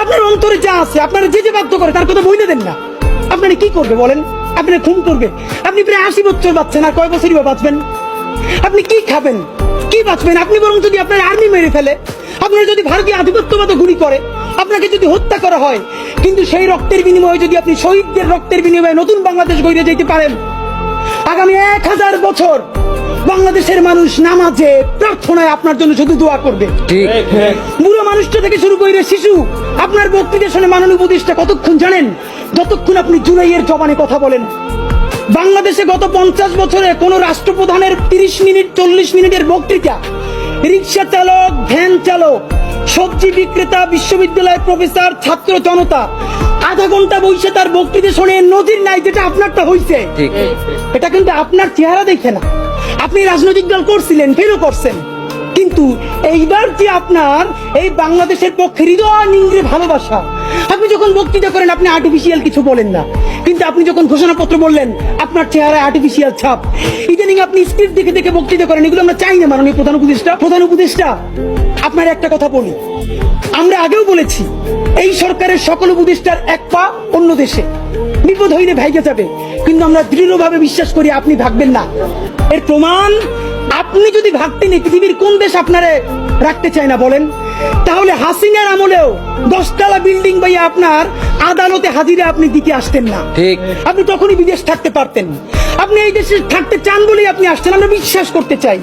আপনার অন্তরে যা আছে, আপনারা যে যে বাধ্য করে তার কথা বইলে দেন না। আপনারা কি করবে বলেন? আপনারা খুন করবে। আপনি প্রায় 80 বছর বাঁচছেন, আর কয় বছরই বা বাঁচবেন? আপনি কি খাবেন, কি বাঁচবেন? আপনি বরং যদি আপনার আর্মি মেরে ফেলে, আপনার যদি ভারতীয় আধিপত্যবাদ গুলি করে, আপনাকে যদি হত্যা করা হয়, কিন্তু সেই রক্তের বিনিময়ে যদি আপনি শহীদদের রক্তের বিনিময়ে নতুন বাংলাদেশ গড়ে যেতে পারেন, আগামী 1000 বছর বাংলাদেশের মানুষ নামাজে প্রার্থনায় আপনার জন্য শুধু দোয়া করবে। বুড়ো মানুষটা থেকে শুরু করে শিশু আপনার বক্তৃতা শুনে মাননীয় উপদেষ্টা কতক্ষণ জানেন? যতক্ষণ আপনি জুলাইয়ের জবানে কথা বলেন। বাংলাদেশে গত 50 বছরে কোন রাষ্ট্রপ্রধানের 30 মিনিট 40 মিনিটের বক্তৃতা, রিক্সা চালক, ভ্যান চালক, সবজি বিক্রেতা, বিশ্ববিদ্যালয়ের প্রফেসর, ছাত্র জনতা আধা ঘন্টা বসে তার বক্তৃতা শুনে নজির নাই, যেটা আপনারটা হইছে। এটা কিন্তু আপনার চেহারা দেখে না। আপনি রাজনৈতিক দল করছিলেন, ফেরও করছেন, কিন্তু এইবার যে আপনার এই বাংলাদেশের পক্ষে হৃদয় নিংড়ে ভালোবাসা, আপনি যখন বক্তৃতা করেন আপনি আর্টিফিশিয়াল কিছু বলেন না, কিন্তু আপনি যখন ঘোষণাপত্র বললেন আপনার চেহারায় আর্টিফিশিয়াল ছাপ। ইদানিং আপনি স্ক্রিপ্ট দেখে দেখে বক্তৃতা করেন, এগুলো আমরা চাই না। মাননীয় প্রধান উপদেষ্টা আপনার একটা কথা বলি, আমরা আগেও বলেছি এই সরকারের সকল উপদেষ্টার এক পা অন্য দেশে, বিপদ হইলে ভাইগে যাবে, কিন্তু আমরা দৃঢ়ভাবে বিশ্বাস করি আপনি ভাগবেন না। এর প্রমাণ, আপনি যদি ভাগতেন এই পৃথিবীর কোন দেশ আপনারে রাখতে চায় না বলেন? তাহলে হাসিনার আমলেও 10 তলা বিল্ডিং বাইয়া আপনার আদালতে হাজিরা আপনি দিতে আসতেন না। আপনি তখনই বিদেশ থাকতে পারতেন। আপনি এই দেশে থাকতে চান বলেই আপনি আসছেন, আমরা বিশ্বাস করতে চাই।